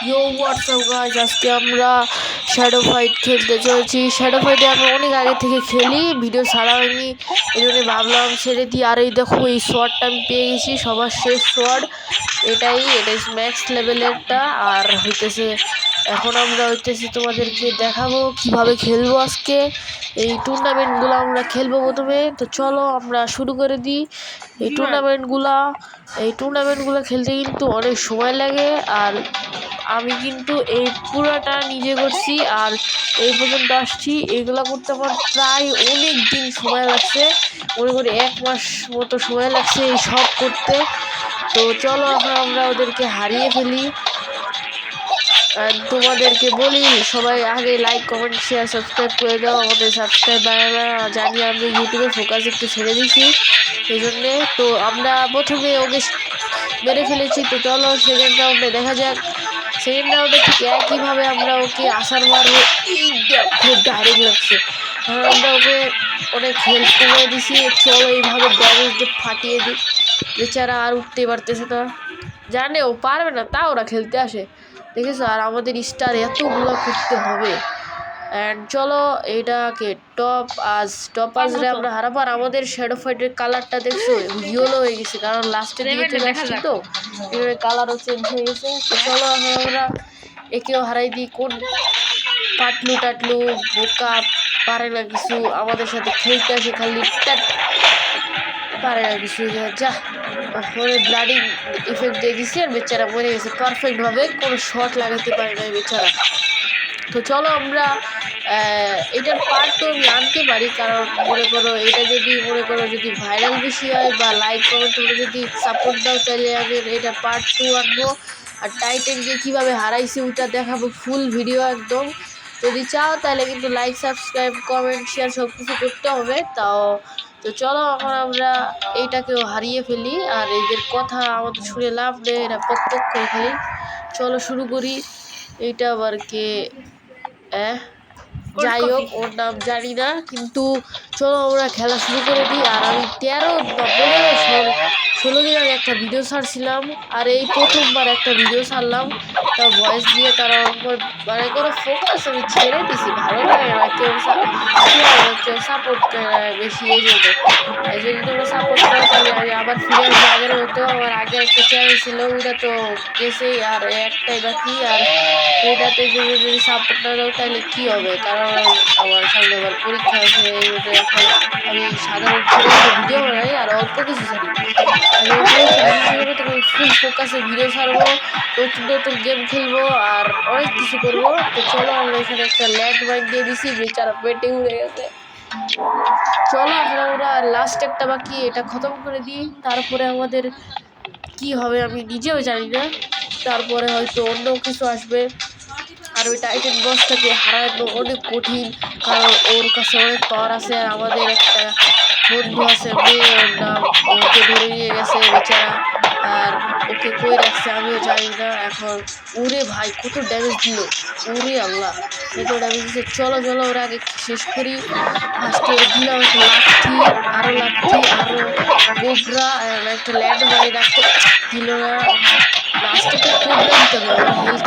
ইয়ো WhatsApp guys, আজকে আমরা shadow fight খেলতে চলেছি। শ্যাডো ফাইটে আমি অনেক আগে থেকে খেলি, ভিডিও ছাড়া হয়নি, এই জন্য ভাবলাম ছেড়ে দিই। আর এই দেখো, এই শর্টটা আমি পেয়ে গেছি, সবার শেষ শর্ট এটাই ম্যাক্স লেভেলেরটা। আর হইতেছে এখন আমরা তোমাদেরকে দেখাবো কিভাবে খেলবো আজকে। এই টুর্নামেন্টগুলো আমরা খেলবো প্রথমে। তো চলো আমরা শুরু করে দিই। এই টুর্নামেন্টগুলো খেলতে কিন্তু অনেক সময় লাগে, আর আমি কিন্তু এই পুরোটা নিজে করছি আর এই পর্যন্ত আসছি। এগুলো করতে আমার প্রায় অনেক দিন সময় লাগছে, মনে করি 1 মাস মতো সময় লাগছে এই সব করতে। তো চলো এখন আমরা ওদেরকে হারিয়ে ফেলি। তোমাদেরকে বলি, সবাই আগে লাইক কমেন্ট শেয়ার সাবস্ক্রাইব করে দাও। আমাদের সাবস্ক্রাইব বাড়ানো জানি, আমি ইউটিউবে ফোকাস একটু ছেড়ে দিছি এই জন্যে। তো আমরা প্রথমে ওকে মেরে ফেলেছি। তো চলো সেকেন্ড রাউন্ডে দেখা যাক। সেকেন্ড রাউন্ডে ঠিক একইভাবে আমরা ওকে আসার মারবো। এই দেখো ডাইরেক্ট লাগছে, আমরা ওকে অনেক হেল্প করে দিছি। চলো এইভাবে ড্যামেজ দিয়ে ফাটিয়ে দিই। বেচারা আর উঠতে পারতেছে না, জানে ও পারবে না, তা ওরা খেলতে আসে, দেখেছো। আর আমাদের স্টার এতগুলো করতে হবে। অ্যান্ড চলো এইটাকে টপ আজরে আমরা হারাবো। আর আমাদের শ্যাডো ফাইটের কালারটা দেখছো ইয়েলো হয়ে গেছে, কারণ লাস্টের দিকে চলে আসছি তো এভাবে কালারও চেঞ্জ হয়ে গেছে। তো চলো আমরা একেও হারাই দিই। কোন টাটলু বোকা পারে না কিছু, আমাদের সাথে খেলতে আসে খালি পারে না কিছু। যা ওখানে ব্লাডিং ইফেক্ট দিয়ে দিচ্ছে আর বেচারা মরে গেছে পারফেক্টভাবে, কোনো শট লাগাতে পারে না বেচারা। তো চলো আমরা এটার পার্ট তো আমি আনতে পারি, কারণ মনে করো এটা যদি যদি ভাইরাল বেশি হয় বা লাইক কমেন্ট তোমরা যদি সাপোর্ট দাও, তাহলে আমি এটা পার্ট 2 আনবো। আর টাইটেনকে কীভাবে হারাইছি ওইটা দেখাবো, ফুল ভিডিও একদম। যদি চাও তাহলে কিন্তু লাইক সাবস্ক্রাইব কমেন্ট শেয়ার সব কিছু করতে হবে। তো চলো এখন আমরা এইটাকেও হারিয়ে ফেলি। আর এদের কথা আমাদের শুনে লাভ নেই, এরা পক করে ফেলি। চলো শুরু করি। এইটা আবার কে? যাই হোক, ওর নাম জানি না, কিন্তু চলো আমরা খেলা শুরু করে দিই। আর আমি 13 বা 16 দিন আগে একটা ভিডিও ছাড়ছিলাম, আর এই প্রথমবার একটা ভিডিও ছাড়লাম, তাও ভয়েস দিয়ে, কারণ মানে কোনো ফোকাস আমি ছেড়ে দিছি, ভালো লাগে না কেউ সাপোর্ট করে না বেশি। এই জন্য যদি তোমরা সাপোর্ট করো তাহলে আমি আবার ফিরে আসবো আগের মতো। আমার আগে একটা চ্যানেল ছিল, ওইটা তো গেছেই, আর একটাই বাকি। আর এইটাতে যদি সাপোর্ট না দাও তাহলে কী হবে, কারণ আমার সামনে আবার পরীক্ষা আছে। এই মধ্যে এখন আমি সাধারণ ভিডিও বানাই আর অল্প কিছু ছাড়ি। আমি ফুল ফোকাসে ভিডিও ছাড়বো, নতুন গেম খেলবো আর অনেক কিছু করবো। তো চলো আমরা এখানে একটা ল্যান্ড মাইন দিয়ে দিছি, বেচারা পেটে উড়ে গেছে। চলো এখন আমরা লাস্ট একটা বাকি, এটা খতম করে দিই, তারপরে আমাদের কি হবে আমি নিজেও জানি না। তারপরে হয়তো অন্য কিছু আসবে। আর ওই টাইটেন বসটাকে হারানো অনেক কঠিন, কারণ ওর কাছে অনেক পাওয়ার আছে। আর আমাদের একটা বন্ধু আছে, মেয়ে, ওর নাম, ওকে ধরে নিয়ে গেছে বেচারা, আর ওকে কই রাখছে আমিও জানি না এখন। ওরে ভাই কত ড্যামেজ দিল, ওরে আল্লাহ কত ড্যামেজ দিচ্ছে। চলো ওরা আগে শেষ করি। ফার্স্টে দিলাম একটা লাঠি, আরো কোবরা, একটা ল্যান্ড মারি রাখতে দিল না। লাস্টে তো কোবরা দিতে হবে, আমার হেলথ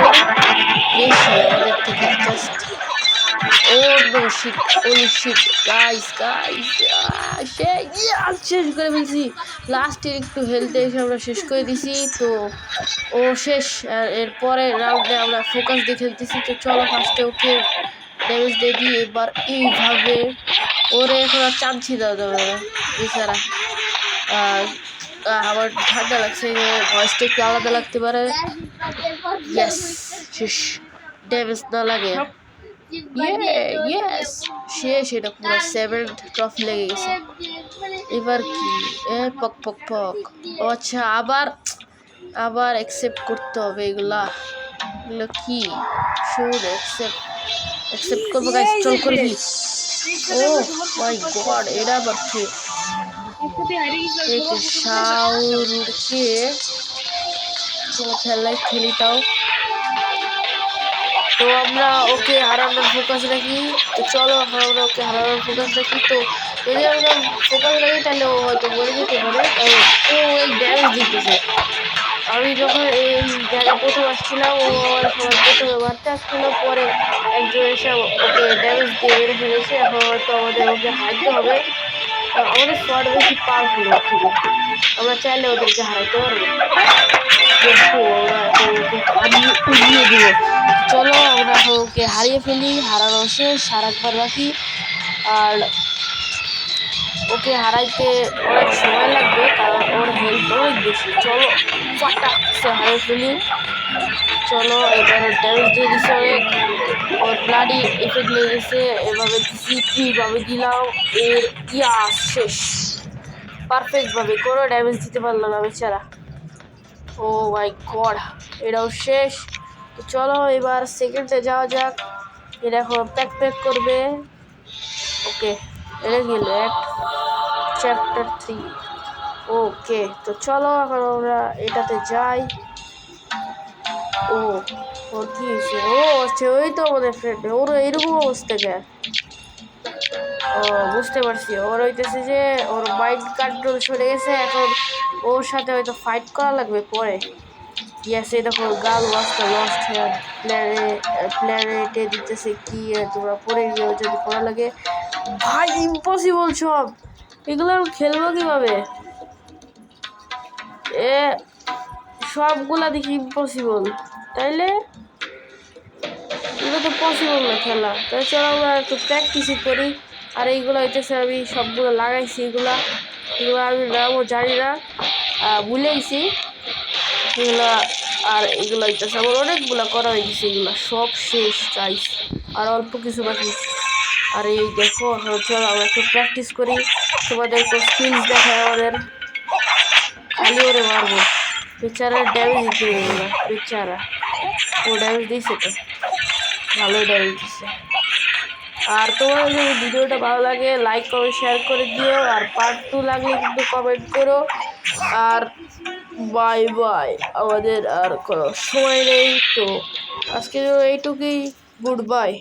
বেশি আমাদের থেকে জাস্ট। ও নো শিট, ওলি শিট গাইস শেষ করে ফেলছি। লাস্টের একটু হেলথে এসে আমরা শেষ করে দিছি। তো ও শেষ। আর এরপরে রাউন্ডে আমরা ফোকাস দিয়ে খেলতেছি। তো চলো ফার্স্টে ওকে ড্যামেজ দিয়ে দিই। এবার এইভাবে ওরে এখন আর চান্সি দেওয়া যাবে না বেচারা। আমার ঠান্ডা লাগছে, ভয়েসটা একটু আলাদা লাগতে পারে। ইয়েস, শেষ, ড্যামেজ না লাগে। ইয়েস শেষ, এটা পুরো 7th ট্রফি লেগে গেছে। এবার কি? পক ও আচ্ছা, আবার অ্যাকসেপ্ট করতে হবে এগুলো কি? শুন অ্যাকসেপ্ট করবো গাইস, চল করে ফেলি। ও মাই গড, এটা আবার কে? শাওরকে খেলি তাও। তো আমরা ওকে হারানোর ফোকাস রাখি। তো চলো আমরা ওকে হারানোর ফোকাস রাখি। তো যদি আমরা ফোকাস রাখি তাহলে ও হয়তো মরে যেতে পারে, কারণ ও এই ড্যামেজ দিতেছে। আমি যখন এই জায়গায় প্রথম আসছিলাম, ও আমার আসছিল, পরে একজন এসে ওকে ড্যামেজ দিয়ে মেরে ফেলেছে। এখন হয়তো আমাদের ওকে হারাইতে হবে। আমাদের সোয়ার্ড বেশি পাওয়ারফুল ওর থেকে, আমরা চাইলে ওদেরকে হারাইতে পারবো। দেখো আমরা এখন ওকে হারিয়ে উড়িয়ে দিব। চলো আমরা এখন ওকে হারিয়ে ফেলি, হারানো শেষ, আর একবার বাকি। আর ওকে হারাইতে অনেক সময় লাগবে, কারণ ওর হেলথ অনেক বেশি। চলো ফাটাকসে হারিয়ে ফেলি। চলো এবার ড্যামেজ দিয়ে দিছে অনেক, ওর ব্লাডি এফেক্ট লেগেছে। এভাবে দিছি, কীভাবে দিলাম, এর ইয়াস শেষ পারফেক্টভাবে, কোনো ড্যামেজ দিতে পারলো না বেচারা। ও মাই গড, এটাও শেষ। তো চলো এবার সেকেন্ডে যাওয়া যাক। এটা এখন প্যাক করবে। ওকে, এটা গেল চ্যাপ্টার 3। ওকে, তো চলো এখন আমরা এটাতে যাই। ও ওর কি হয়েছে? ও আচ্ছা, ওই তো আমাদের ফ্রেন্ড, ওর এইরকম অবস্থা কে? ও বুঝতে পারছি, ওর হইতেছে যে ওর মাইন্ড কন্ট্রোল সরে গেছে, এখন ওর সাথে হয়তো ফাইট করা লাগবে পরে। ইয়েস, এই দেখো গাল ওয়াজটা লস্ট হেয়ার প্ল্যানেটে দিতেছে কি, তোমরা পড়ে গিয়েও যদি পড়া লাগে। ভাই ইম্পসিবল সব, এগুলো আমি খেলবো কিভাবে? এ সবগুলা দেখি ইম্পসিবল, তাইলে এগুলো তো পসিবল না খেলা। তাই চলো আমরা একটু প্র্যাকটিসই করি। আর এইগুলো হইতেছে আমি সবগুলো লাগাইছি, এগুলো আমি নামও জানি না, ভুলে গেছি এগুলা। আর এগুলো হইতেছে আমার অনেকগুলো করা হয়ে গেছে, এগুলো সব শেষ চাইস, আর অল্প কিছু বাকি। আর এই দেখো চলো আমরা একটু প্র্যাকটিস করি, তোমাদের একটু স্কিলস দেখায় আমাদের। খালি ওরে মারবো, বেচারা ড্যামেজ দিতে না, বেচারা ও ড্যামেজ দিয়েছে তো, ভালোই ড্যামেজ দিচ্ছে। আর তোমাদের যদি ভিডিওটা ভালো লাগে লাইক কমেন্ট শেয়ার করে দিও, আর পার্ট 2 লাগলে কিন্তু কমেন্ট করো। আর বাই বাই, আমাদের আর কোনো সময় নেই, তো আজকে এইটুকুই, গুড বাই।